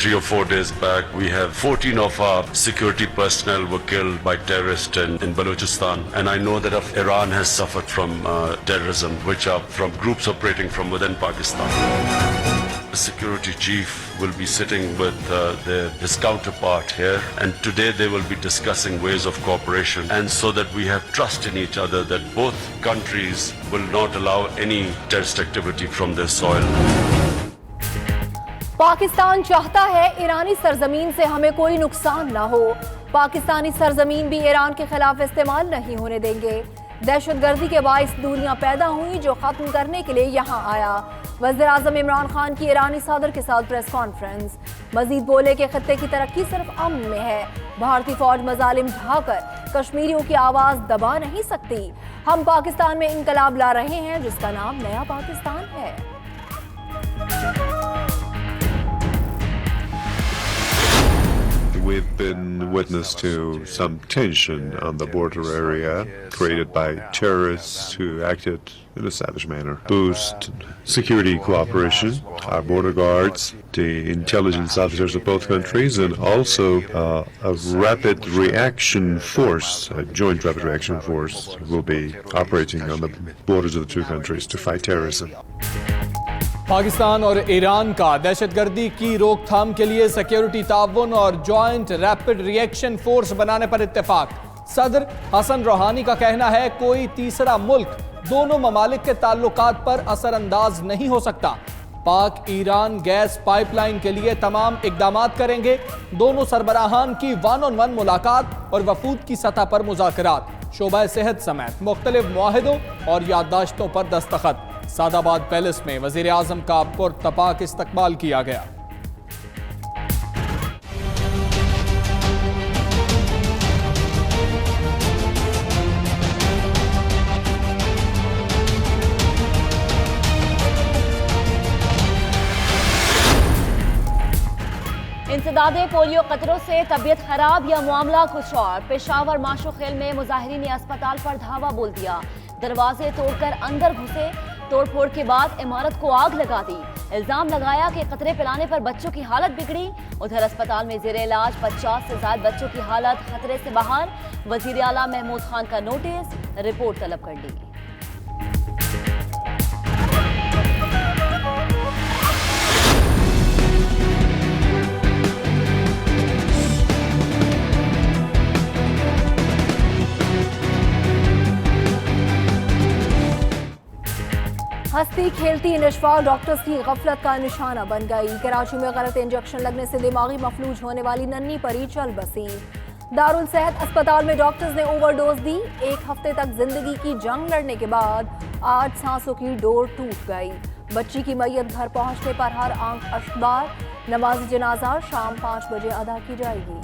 3 or 4 days back, we have 14 of our security personnel were killed by terrorists in Balochistan. And I know that Iran has suffered from terrorism, which are from groups operating from within Pakistan. The security chief will be sitting with his counterpart here, and today they will be discussing ways of cooperation, and so that we have trust in each other that both countries will not allow any terrorist activity from their soil. Pakistan चाहता है ईरानी सरजमीन से हमें कोई नुकसान ना हो। पाकिस्तानी सरजमीन भी Iran के खिलाफ इस्तेमाल नहीं होने देंगे। दहशतगर्दी के बाइस दुनिया पैदा हुई जो खत्म करने के लिए यहाँ आया। वज़ीर आज़म इमरान खान की ईरानी सदर के साथ प्रेस कॉन्फ्रेंस। मजीद बोले कि खत्ते की तरक्की सिर्फ अमन में है। भारतीय फौज मजालिम ढाकर कश्मीरियों की आवाज दबा नहीं सकती। हम पाकिस्तान में इंकलाब ला रहे हैं जिसका नाम नया पाकिस्तान है। We've been witness to some tension on the border area created by terrorists who acted in a savage manner. Boost security cooperation, our border guards, the intelligence officers of both countries, and also a rapid reaction force, a joint rapid reaction force will be operating on the borders of the two countries to fight terrorism. Pakistan और Iran का दहशतगर्दी की रोकथाम के लिए security ताउन और joint rapid reaction force बनाने पर इत्तेफाक। सदर हसन रूहानी का कहना है कोई तीसरा मुल्क दोनों ममालिक के ताल्लुकात पर असरअंदाज नहीं हो सकता। पाक ईरान गैस पाइपलाइन के लिए तमाम इकदामात करेंगे। दोनों सरबराहान की 1-on-1 मुलाकात और वफूद की सतह पर मुज़ाकरात, शोबा सेहत समेत मुख्तलिफ मुआहिदों और याददाश्तों पर दस्तखत। सादाबाद पैलेस में वजीर आजम का पुरतपाक इस्तकबाल किया गया। इंसदादे पोलियो कतरों से तबीयत खराब या मामला कुछ और। पेशावर माशोखेल में मुजाहिरीन ने अस्पताल पर धावा बोल दिया। दरवाजे तोड़कर अंदर घुसे। तोड़फोड़ के बाद इमारत को आग लगा दी। इल्जाम लगाया कि कतरे पिलाने पर बच्चों की हालत बिगड़ी। उधर अस्पताल में जेर इलाज 50 से ज्यादा बच्चों की हालत खतरे से बाहर। वजीर आला महमूद खान का नोटिस, रिपोर्ट तलब कर ली। हंसती खेलती निशफा डॉक्टर्स की गफलत का निशाना बन गई। कराची में गलत इंजेक्शन लगने से दिमागी मफलूज होने वाली नन्ही परी चल बसी। दारुल सेहत अस्पताल में डॉक्टर्स ने ओवरडोज दी। 1 हफ्ते तक जिंदगी की जंग लड़ने के बाद आज सांसों की डोर टूट गई। बच्ची की मैयत घर पहुंचने पर हर आंख अश्कबार। नमाज जनाजा शाम 5 बजे अदा की जाएगी।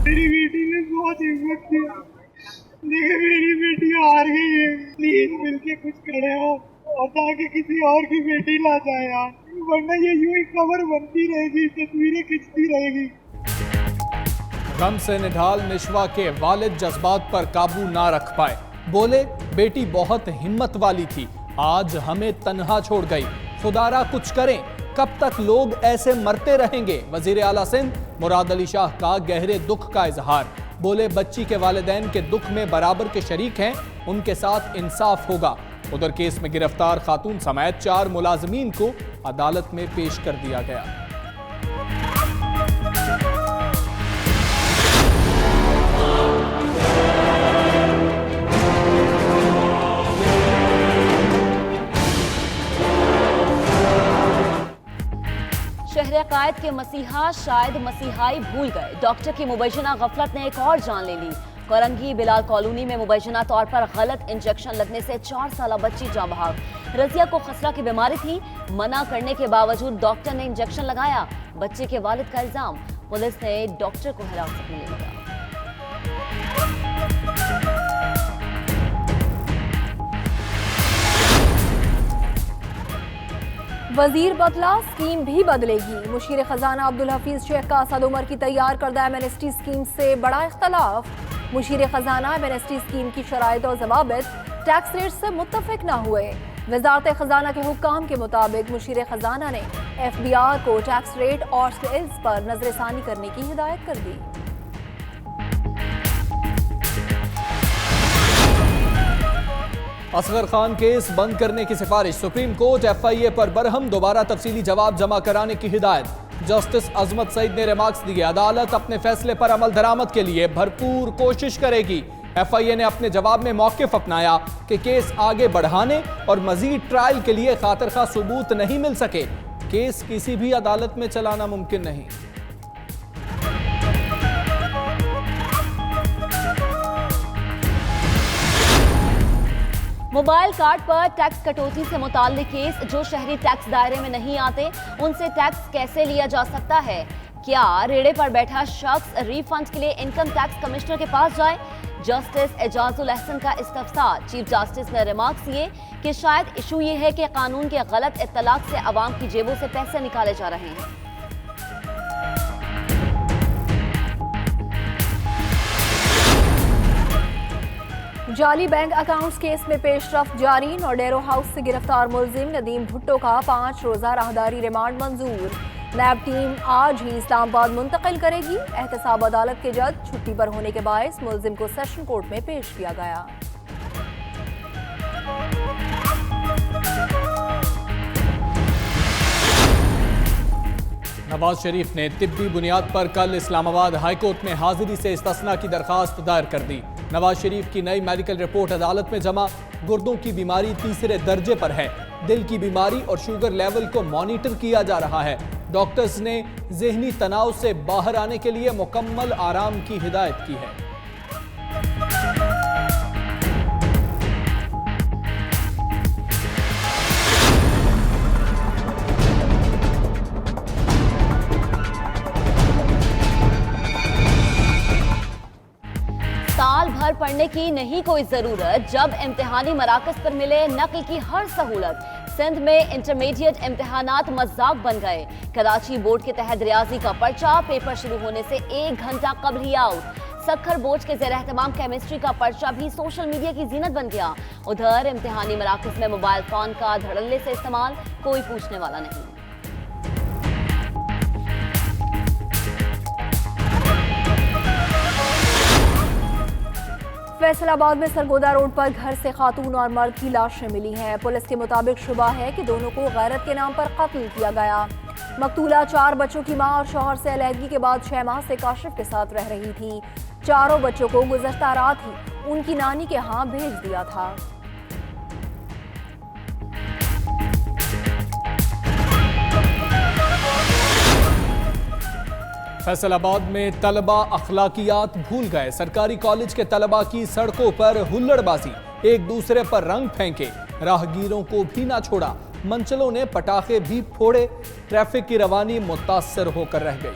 मेरी बेटी ने बहुत हिम्मत किया। देखिए मेरी बेटी हार गई है। प्लीज मिलके कुछ करे हो और ताकि किसी और की बेटी ला जाए यार, वरना ये यूं ही खबर बनती रहेगी, तस्वीरें खिंचती रहेगी। गम से निढाल निशवा के वालिद जज्बात पर काबू ना रख पाए। बोले बेटी बहुत हिम्मत वाली थी, आज हमें तन्हा छोड़ गई। खुदारा कुछ करें, कब तक लोग ऐसे मरते रहेंगे। वजीर आला सिंध मुराद अली शाह का गहरे दुख का इजहार। बोले बच्ची के वालिदैन के दुख में बराबर के शरीक हैं, उनके साथ इंसाफ होगा। उधर केस में गिरफ्तार खातून समेत 4 मुलाजमीन को अदालत में पेश कर दिया गया। शहर कायद के मसीहा शायद मसीहाई भूल गए। डॉक्टर की मुबैना गफलत ने एक और जान ले ली। कोरंगी बिलाल कॉलोनी में मुबैना तौर पर गलत इंजेक्शन लगने से 4 साला बच्ची जाँ बहाक। रजिया को खसरा की बीमारी थी, मना करने के बावजूद डॉक्टर ने इंजेक्शन लगाया। बच्चे के वालिद का इल्जाम, पुलिस ने डॉक्टर को हिरासत में ले लिया। वजीर बदला, स्कीम भी बदलेगी। मुशीर खजाना अब्दुल हफीज शेख का असद उमर की तैयार करदा एमएनएसटी स्कीम से बड़ा इख्तलाफ। मुशीर खजाना एमएनएसटी स्कीम की शराइत और जवाबित टैक्स रेट से मुत्तफिक न हुए। वजारत खजाना के हुक्काम के मुताबिक मुशीर खजाना ने FBI को टैक्स रेट और सेल्स पर नजरसानी करने की हिदायत कर दी। असगर खान केस बंद करने की सिफारिश, सुप्रीम कोर्ट FIA पर बरहम, दोबारा तफसीली जवाब जमा कराने की हिदायत। जस्टिस अजमत सईद ने रिमार्क्स दिए, अदालत अपने फैसले पर अमल दरामद के लिए भरपूर कोशिश करेगी। FIA ने अपने जवाब में मौक़िफ़ अपनाया कि केस आगे बढ़ाने और मजीद ट्रायल के लिए खातिर खा सबूत नहीं मिल सके। केस किसी भी अदालत में चलाना मुमकिन नहीं। मोबाइल कार्ड पर टैक्स कटौती से मुताल्लिक केस, जो शहरी टैक्स दायरे में नहीं आते उनसे टैक्स कैसे लिया जा सकता है? क्या रेड़े पर बैठा शख्स रिफंड के लिए इनकम टैक्स कमिश्नर के पास जाए? जस्टिस एजाजुल अहसन का इस्तफसार, चीफ जस्टिस ने रिमार्क्स किए कि शायद इशू ये है कि कानून के गलत इत्तलाक से अवाम की जेबों से पैसे निकाले जा रहे हैं। जाली बैंक अकाउंट्स केस में पेशरफ्त जारी, नौडेरो हाउस से गिरफ्तार मुलजिम नदीम भुट्टो का 5 रोजा राहदारी रिमांड मंजूर। नैब टीम आज ही इस्लामाबाद मुंतकिल करेगी। एहतसाब अदालत के जज छुट्टी पर होने के बायस मुलजिम को सेशन कोर्ट में पेश किया गया। नवाज शरीफ ने तिब्बी बुनियाद पर कल इस्लामाबाद हाईकोर्ट में हाजिरी से इस्तिस्ना की दरखास्त दायर कर दी। नवाज शरीफ की नई मेडिकल रिपोर्ट अदालत में जमा। गुर्दों की बीमारी तीसरे दर्जे पर है। दिल की बीमारी और शुगर लेवल को मॉनिटर किया जा रहा है। डॉक्टर्स ने ज़हनी तनाव से बाहर आने के लिए मुकम्मल आराम की हिदायत की है। साल भर पढ़ने की नहीं कोई जरूरत, जब इम्तिहानी मराकज पर मिले नकल की हर सहूलत। सिंध में इंटरमीडिएट इम्तिहानात मजाक बन गए। कराची बोर्ड के तहत रियाजी का पर्चा पेपर शुरू होने से 1 घंटा कबल ही आउट। सक्खर बोर्ड के ज़ेर एहतमाम केमिस्ट्री का पर्चा भी सोशल मीडिया की जीनत बन गया। उधर इम्तिहानी मराकज में मोबाइल फोन का धड़ल्ले से इस्तेमाल, कोई पूछने वाला नहीं। फैसलाबाद में सरगोदा रोड पर घर से खातून और मर्द की लाशें मिली हैं। पुलिस के मुताबिक शुबा है कि दोनों को गैरत के नाम पर कत्ल किया गया। मकतूला 4 बच्चों की मां और शौहर से अलहदगी के बाद 6 माह से काशिफ के साथ रह रही थी। चारों बच्चों को गुज़श्ता रात ही उनकी नानी के यहाँ भेज दिया था। फैसलाबाद में तलबा अखलाकियात भूल गए। सरकारी कॉलेज के तलबा की सड़कों पर हुल्लड़बाजी, एक दूसरे पर रंग फेंके, राहगीरों को भी ना छोड़ा। मंचलों ने पटाखे भी फोड़े। ट्रैफिक की रवानी मुतासर होकर रह गई।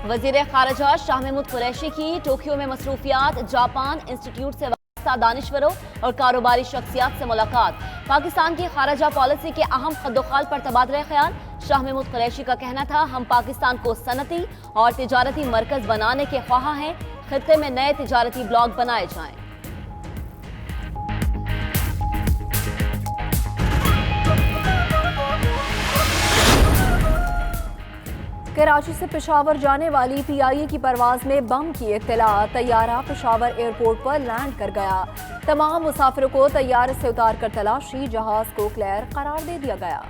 वजीर खारजा शाह महमूद कुरैशी की टोक्यो में मसरूफियात, जापान इंस्टीट्यूट से दानिश्वरों और कारोबारी शख्सियात से मुलाकात। पाकिस्तान की खारजा पॉलिसी के अहम खद्दोखाल पर तबादला ख्याल। शाह महमूद कुरैशी का कहना था, हम पाकिस्तान को सनती और तिजारती मरकज बनाने के ख्वाह हैं। खित्ते में नए तिजारती ब्लॉक बनाए जाएं। कराची से पेशावर जाने वाली PIA की परवाज में बम की इत्तला। तैयारा पेशावर एयरपोर्ट पर लैंड कर गया। तमाम मुसाफिरों को तैयारे से उतार कर तलाशी, जहाज को क्लियर करार दे दिया गया।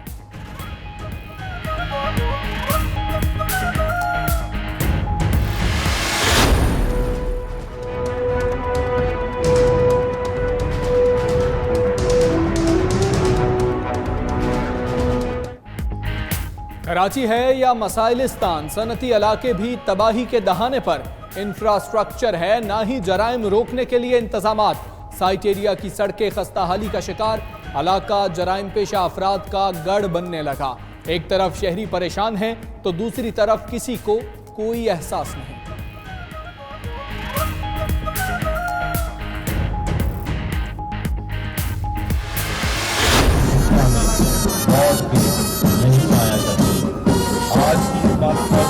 कराची है या मसाइलिस्तान, सनती इलाके भी तबाही के दहाने पर। इंफ्रास्ट्रक्चर है, ना ही जराइम रोकने के लिए इंतजामात। साइट एरिया की सड़कें खस्ताहाली का शिकार। इलाका जराइम पेशा अफराद का गढ़ बनने लगा। एक तरफ शहरी परेशान हैं तो दूसरी तरफ किसी को कोई एहसास नहीं। आज की इस बात पर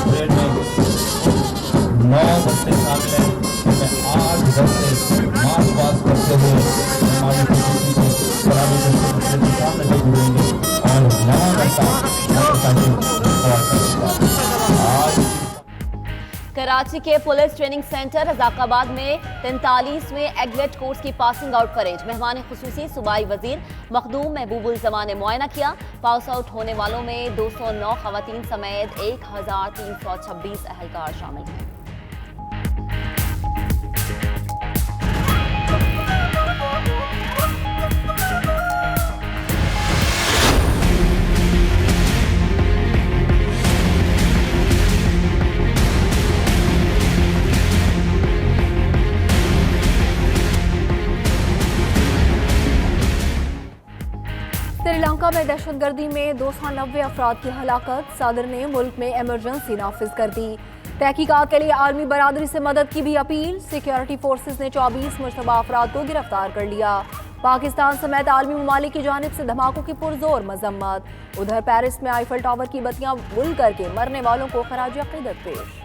कराची के पुलिस ट्रेनिंग सेंटर रजाकाबाद में 43वें एग्रेट कोर्स की पासिंग आउट परेड मेहमान खुसूसी सूबाई वजीर मखदूम महबूबुल जमान ने मुआयना किया। पास आउट होने वालों में 209 खवातीन समेत 1326 अहलकार शामिल हैं। श्रीलंका में दहशतगर्दी में 290 अफराद की हलाकत। सदर ने मुल्क में इमरजेंसी नाफिज कर दी। तहकीकात के लिए आर्मी बरादरी से मदद की भी अपील। सिक्योरिटी फोर्सेस ने 24 मुश्तबा अफराद को गिरफ्तार कर लिया। पाकिस्तान समेत आलमी ममालिक की जानिब से धमाकों की पुरजोर मजम्मत। उधर पेरिस में आईफल टावर की बत्तियां गुल करके मरने वालों को खराज अकीदत पेश।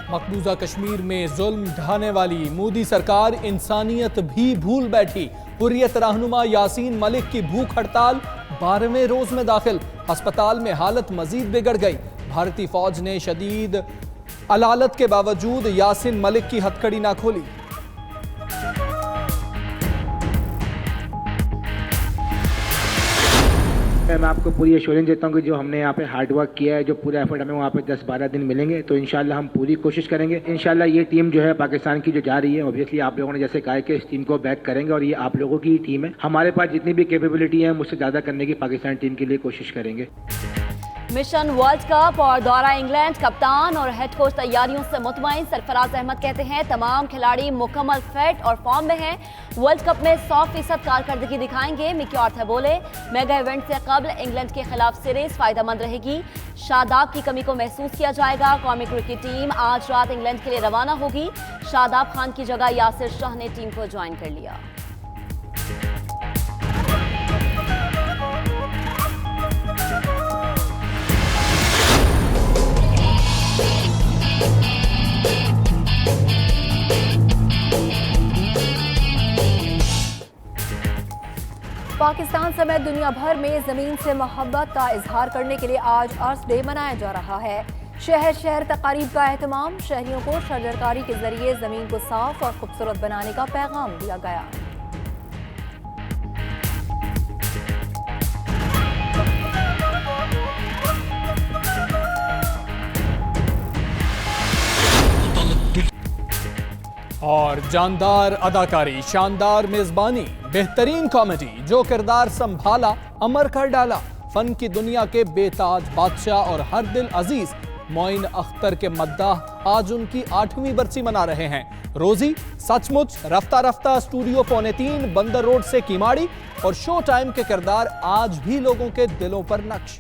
मकबूजा कश्मीर में जुल्म ढाने वाली मोदी सरकार इंसानियत भी भूल बैठी। हुर्रियत रहनुमा यासीन मलिक की भूख हड़ताल 12वें रोज में दाखिल। अस्पताल में हालत मजीद बिगड़ गई। भारतीय फौज ने शदीद अलालत के बावजूद यासीन मलिक की हथकड़ी ना खोली। मैं आपको पूरी एश्योरेंस देता हूँ कि जो हमने यहाँ पे हार्ड वर्क किया है, जो पूरा एफर्ट हमें वहाँ पे 10-12 दिन मिलेंगे, तो इंशाल्लाह हम पूरी कोशिश करेंगे। इंशाल्लाह ये टीम जो है पाकिस्तान की जो जा रही है, ऑब्वियसली आप लोगों ने जैसे कहा कि इस टीम को बैक करेंगे और ये आप लोगों की ही टीम है। हमारे पास जितनी भी कैपेबिलिटी है मुझसे ज़्यादा करने की पाकिस्तान टीम के लिए कोशिश करेंगे। मिशन वर्ल्ड कप और दौरा इंग्लैंड, कप्तान और हेड कोच तैयारियों से मुतमईन। सरफराज अहमद कहते हैं तमाम खिलाड़ी मुकम्मल फिट और फॉर्म में हैं। वर्ल्ड कप में 100% कारकर्दगी दिखाएंगे। मिकी आर्थर बोले मेगा इवेंट से कबल इंग्लैंड के खिलाफ सीरीज फायदेमंद रहेगी। शादाब की कमी को महसूस किया जाएगा। कौमी क्रिकेट टीम आज रात इंग्लैंड के लिए रवाना होगी। शादाब खान की जगह यासिर शाह ने टीम को ज्वाइन कर लिया। पाकिस्तान समेत दुनिया भर में ज़मीन से मोहब्बत का इजहार करने के लिए आज अर्थ डे मनाया जा रहा है। शहर शहर तकारीब का एहतमाम। शहरियों को शजरकारी के जरिए ज़मीन को साफ और खूबसूरत बनाने का पैगाम दिया गया। और जानदार अदाकारी, शानदार मेजबानी, बेहतरीन कॉमेडी, जो किरदार संभाला अमर कर डाला। फन की दुनिया के बेताज बादशाह और हर दिल अजीज मोइन अख्तर के मद्दाह आज उनकी 8वीं बरसी मना रहे हैं। रोजी सचमुच रफ्ता रफ्ता स्टूडियो 2:45 बंदर रोड से कीमाड़ी और शो टाइम के किरदार आज भी लोगों के दिलों पर नक्श।